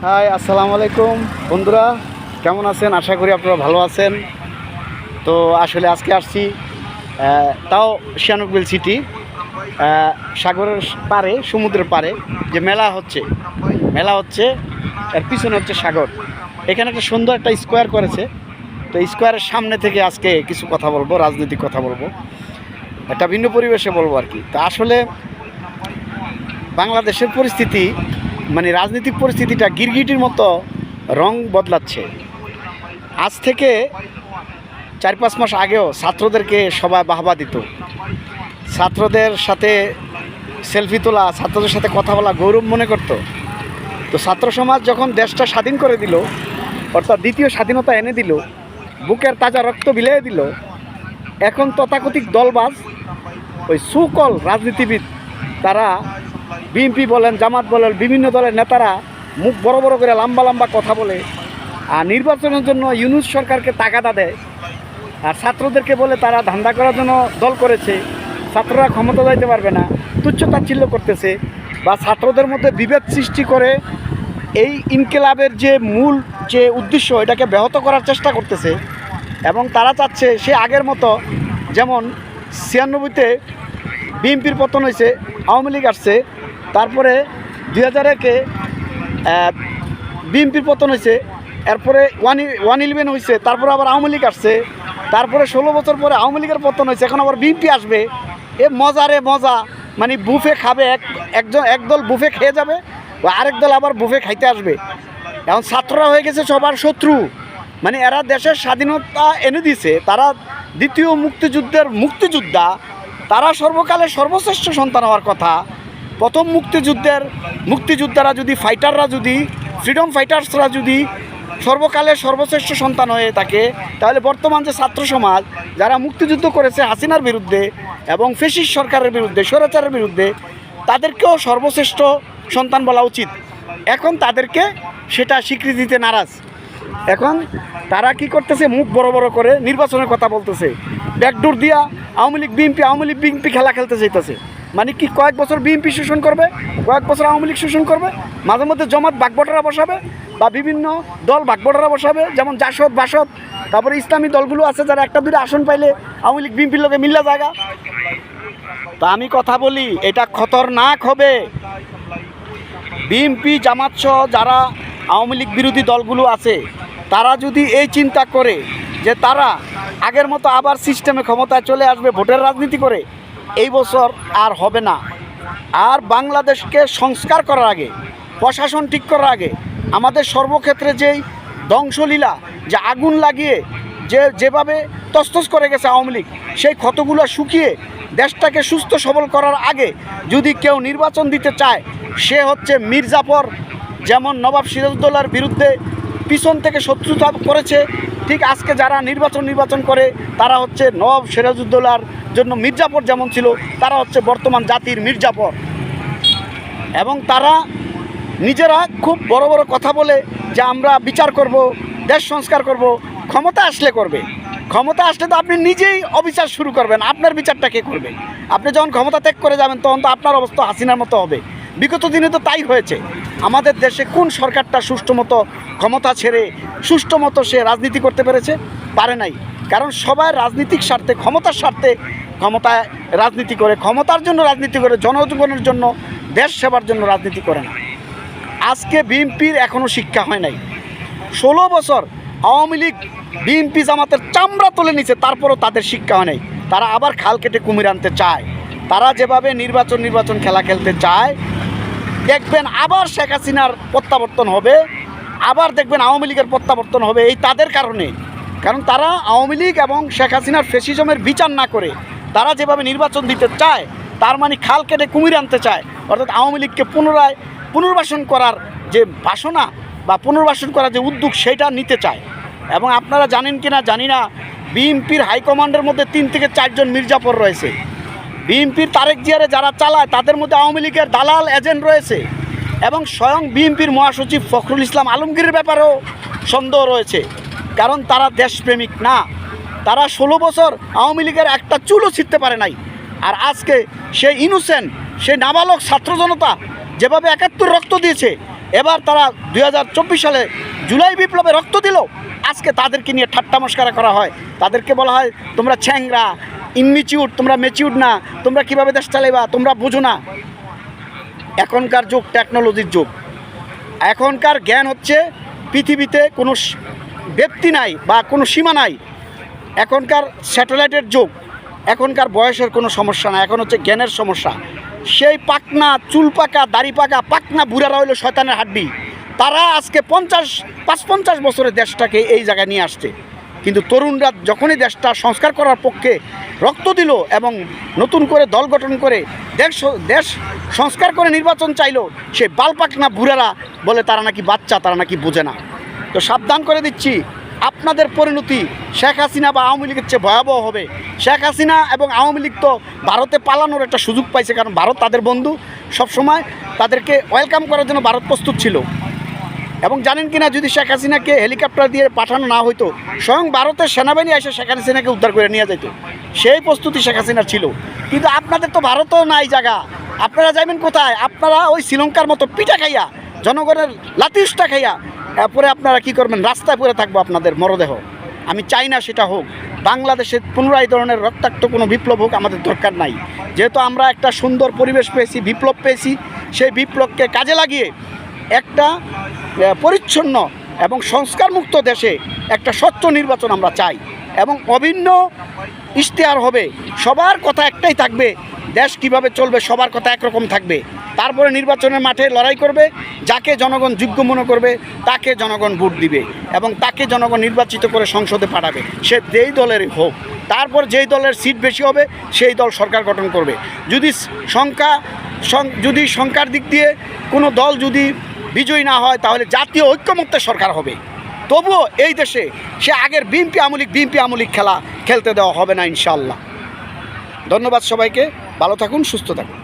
High, আসসালামু আলাইকুম বন্ধুরা, কেমন আছেন? আশা করি আপনারা ভালো আছেন। তো আসলে আজকে আসছি তাও শিয়ানুকবিল সিটি, সাগরের পারে, সমুদ্রের পারে যে মেলা হচ্ছে এর পিছনে হচ্ছে সাগর। এখানে একটা সুন্দর একটা স্কোয়ার করেছে। তো স্কোয়ারের সামনে থেকে আজকে কিছু কথা বলবো, রাজনৈতিক কথা বলবো, একটা ভিন্ন পরিবেশে বলবো আর কি। তা আসলে বাংলাদেশের পরিস্থিতি, মানে রাজনৈতিক পরিস্থিতিটা গিরগিটির মতো রং বদলাচ্ছে। আজ থেকে 4-5 মাস আগেও ছাত্রদেরকে সবাই বাহবা দিত, ছাত্রদের সাথে সেলফি তোলা, ছাত্রদের সাথে কথা বলা গৌরব মনে করত। তো ছাত্র সমাজ যখন দেশটা স্বাধীন করে দিল, অর্থাৎ দ্বিতীয় স্বাধীনতা এনে দিল, বুকের তাজা রক্ত বিলিয়ে দিল, এখন তথাকথিত দলবাজ ওই সুকল রাজনীতিবিদ, তারা বিএনপি বলেন, জামাত বলেন, বিভিন্ন দলের নেতারা মুখ বড় বড় করে লম্বা লম্বা কথা বলে আর নির্বাচনের জন্য ইউনূস সরকারকে তাগাদা দেয়। আর ছাত্রদেরকে বলে তারা ধান্দা করার জন্য দল করেছে, ছাত্ররা ক্ষমতা যাইতে পারবে না, তুচ্ছ-তাচ্ছিল্য করতেছে বা ছাত্রদের মধ্যে বিভেদ সৃষ্টি করে এই ইনকিলাবের যে মূল যে উদ্দেশ্য, এটাকে ব্যাহত করার চেষ্টা করতেছে। এবং তারা চাচ্ছে সে আগের মতো, যেমন 96-তে বিএনপির পতন হয়েছে, আওয়ামী লীগ আসছে, তারপরে 2001-এ বিএনপির পতন হয়েছে, এরপরে 111 হয়েছে, তারপরে আবার আওয়ামী লীগ আসছে, তারপরে 16 বছর পরে আওয়ামী লীগের পতন হয়েছে, এখন আবার বিএনপি আসবে। মজা, মানে বুফে খাবে, একদল বুফে খেয়ে যাবে, আরেক দল আবার বুফে খাইতে আসবে। এখন ছাত্ররা হয়ে গেছে সবার শত্রু, মানে এরা দেশের স্বাধীনতা এনে দিছে, তারা দ্বিতীয় মুক্তিযোদ্ধা, তারা সর্বকালে সর্বশ্রেষ্ঠ সন্তান হওয়ার কথা। প্রথম মুক্তিযোদ্ধারা যদি, ফাইটাররা যদি, ফ্রিডম ফাইটার্সরা যদি সর্বকালের সর্বশ্রেষ্ঠ সন্তান হয়ে থাকে, তাহলে বর্তমান যে ছাত্র সমাজ যারা মুক্তিযুদ্ধ করেছে হাসিনার বিরুদ্ধে এবং ফ্যাসিস্ট সরকারের বিরুদ্ধে, স্বৈরাচারের বিরুদ্ধে, তাদেরকেও সর্বশ্রেষ্ঠ সন্তান বলা উচিত। এখন তাদেরকে সেটা স্বীকৃতি দিতে নারাজ। এখন তারা কি করতেছে, মুখ বড় বড় করে নির্বাচনের কথা বলতেছে, ব্যাকডোর দিয়া আওয়ামী লীগ বিএনপি খেলা খেলতে চাইতেছে। মানে কি, কয়েক বছর বিএনপি শোষণ করবে, কয়েক বছর আওয়ামী লীগ শোষণ করবে, মাঝে মধ্যে জমাত বাগবটরা বসাবে বা বিভিন্ন দল বাগবটরা বসাবে, যেমন জাসদ বাসদ, তারপরে ইসলামী দলগুলো আছে যারা একটা দুটো আসন পাইলে আওয়ামী লীগ বিএনপির লোকে মিল্লা জায়গা। তা আমি কথা বলি, এটা খতরনাক হবে। বিএনপি জামাত সহ যারা আওয়ামী লীগ বিরোধী দলগুলো আছে, তারা যদি এই চিন্তা করে যে তারা আগের মতো আবার সিস্টেমে ক্ষমতায় চলে আসবে ভোটের রাজনীতি করে, এই বছর আর হবে না। আর বাংলাদেশকে সংস্কার করার আগে, প্রশাসন ঠিক করার আগে, আমাদের সর্বক্ষেত্রে যেই ধ্বংসলীলা, যে আগুন লাগিয়ে যেভাবে তছতছ করে গেছে আওয়ামী লীগ, সেই ক্ষতগুলো শুকিয়ে দেশটাকে সুস্থ সবল করার আগে যদি কেউ নির্বাচন দিতে চায়, সে হচ্ছে মীর জাফর। যেমন নবাব সিরাজউদ্দৌলার বিরুদ্ধে পিছন থেকে শত্রুতা করেছে, ঠিক আজকে যারা নির্বাচন করে তারা হচ্ছে নবাব সিরাজউদ্দৌলার জন্য মীর জাফর যেমন ছিল, তারা হচ্ছে বর্তমান জাতির মীর জাফর। এবং তারা নিজেরা খুব বড় বড় কথা বলে যে আমরা বিচার করব, দেশ সংস্কার করব, ক্ষমতা আসলে করবে। ক্ষমতা আসলে তো আপনি নিজেই অবিচার শুরু করবেন, আপনার বিচারটা কে করবে? আপনি যখন ক্ষমতা ত্যাগ করে যাবেন, তখন তো আপনার অবস্থা হাসিনার মতো হবে। বিগত দিনে তো তাই হয়েছে। আমাদের দেশে কোন সরকারটা সুষ্ঠু মতো ক্ষমতা ছেড়ে সুষ্ঠু মতো সে রাজনীতি করতে পেরেছে? পারে নাই। কারণ সবাই রাজনীতিক স্বার্থে, ক্ষমতার স্বার্থে ক্ষমতায় রাজনীতি করে, ক্ষমতার জন্য রাজনীতি করে, জনগণের জন্য, দেশ সেবার জন্য রাজনীতি করে না। আজকে বিএনপির এখনও শিক্ষা হয় নাই। 16 বছর আওয়ামী লীগ বিএনপি জামাতের চামড়া তুলে নিছে, তারপরও তাদের শিক্ষা হয় নাই। তারা আবার খাল কেটে কুমির আনতে চায়। তারা যেভাবে নির্বাচন খেলা খেলতে চায়, দেখবেন আবার শেখ হাসিনার প্রত্যাবর্তন হবে, আবার দেখবেন আওয়ামী লীগের প্রত্যাবর্তন হবে। এই তাদের কারণে, কারণ তারা আওয়ামী লীগ এবং শেখ হাসিনার ফ্যাসিজমের বিচার না করে তারা যেভাবে নির্বাচন দিতে চায়, তার মানে খাল কেটে কুমির আনতে চায়। অর্থাৎ আওয়ামী লীগকে পুনর্বাসন করার যে বাসনা বা পুনর্বাসন করার যে উদ্যোগ, সেটা নিতে চায়। এবং আপনারা জানেন কি না জানি না, বিএনপির হাইকমান্ডের মধ্যে 3 থেকে 4 জন মির্জাফর রয়েছে। বিএনপির তারেক জিয়ারে যারা চালায়, তাদের মধ্যে আওয়ামী লীগের দালাল এজেন্ট রয়েছে। এবং স্বয়ং বিএনপির মহাসচিব ফখরুল ইসলাম আলমগীরের ব্যাপারেও সন্দেহ রয়েছে, কারণ তারা দেশপ্রেমিক না। তারা 16 বছর আওয়ামী লীগের একটা চুলও ছিঁড়তে পারে নাই। আর আজকে সেই ইনোসেন্ট, সেই নাবালক ছাত্র জনতা যেভাবে 71 রক্ত দিয়েছে, এবার তারা 2024 সালে জুলাই বিপ্লবে রক্ত দিল, আজকে তাদেরকে নিয়ে ঠাট্টা মস্করা করা হয়, তাদেরকে বলা হয় তোমরা ছ্যাংরা, ইনমিচিউড, তোমরা মেচিউড না, তোমরা কীভাবে দেশ চালাইবা, তোমরা বুঝো না। এখনকার যুগ টেকনোলজির যুগ, এখনকার জ্ঞান হচ্ছে পৃথিবীতে কোনো ব্যক্তি নাই বা কোনো সীমা নাই, এখনকার স্যাটেলাইটের যুগ, এখনকার বয়সের কোনো সমস্যা না, এখন হচ্ছে জ্ঞানের সমস্যা। সেই পাকনা, চুল পাকা, দাড়ি পাকা, পাকনা বুড়ারা হইল শয়তানের হাড্ডি, তারা আজকে 50 বছরের দেশটাকে এই জায়গায় নিয়ে আসছে। কিন্তু তরুণরা যখনই দেশটা সংস্কার করার পক্ষে রক্ত দিল এবং নতুন করে দল গঠন করে দেশ সংস্কার করে নির্বাচন চাইলো, সেই বালপাকনা বুড়ারা বলে তারা নাকি বাচ্চা, তারা নাকি বোঝে না। তো সাবধান করে দিচ্ছি, আপনাদের পরিণতি শেখ হাসিনা বা আওয়ামী লীগের চেয়ে ভয়াবহ হবে। শেখ হাসিনা এবং আওয়ামী লীগ তো ভারতে পালানোর একটা সুযোগ পাইছে, কারণ ভারত তাদের বন্ধু, সবসময় তাদেরকে ওয়েলকাম করার জন্য ভারত প্রস্তুত ছিল। এবং জানেন কিনা, যদি শেখ হাসিনাকে হেলিকপ্টার দিয়ে পাঠানো না হইতো, স্বয়ং ভারতের সেনাবাহিনী এসে শেখ হাসিনাকে উদ্ধার করে নিয়ে যেত, সেই প্রস্তুতি শেখ হাসিনার ছিল। কিন্তু আপনাদের তো ভারতও নাই জায়গা, আপনারা যাবেন কোথায়? আপনারা ওই শ্রীলঙ্কার মতো পিঠা খাইয়া, জনগণের লাতিউষ্টা খাইয়া, এরপরে আপনারা কি করবেন? রাস্তায় পড়ে থাকবো আপনাদের মরদেহ। আমি চাই না সেটা হোক। বাংলাদেশে পুনরায় ধরনের রক্তাক্ত কোনো বিপ্লব হোক আমাদের দরকার নাই। যেহেতু আমরা একটা সুন্দর পরিবেশ পেয়েছি, বিপ্লব পেয়েছি, সেই বিপ্লবকে কাজে লাগিয়ে একটা পরিচ্ছন্ন এবং সংস্কারমুক্ত দেশে একটা স্বচ্ছ নির্বাচন আমরা চাই, এবং অভিন্ন ইশতেহার হবে, সবার কথা একটাই থাকবে, দেশ কিভাবে চলবে সবার কথা একরকম থাকবে। তারপরে নির্বাচনের মাঠে লড়াই করবে, যাকে জনগণ যোগ্য মনে করবে তাকে জনগণ ভোট দিবে এবং তাকে জনগণ নির্বাচিত করে সংসদে পাঠাবে, সে যেই দলেরই হোক। তারপর যেই দলের সিট বেশি হবে সেই দল সরকার গঠন করবে। যদি সংখ্যার দিক দিয়ে কোনো দল যদি বিজয়ী না হয়, তাহলে জাতীয় ঐক্যমত্যের সরকার হবে। তবুও এই দেশে সে আগের বিএনপি আওয়ামী লীগ খেলা খেলতে দেওয়া হবে না ইনশাআল্লাহ। ধন্যবাদ সবাইকে, ভালো থাকুন, সুস্থ থাকুন।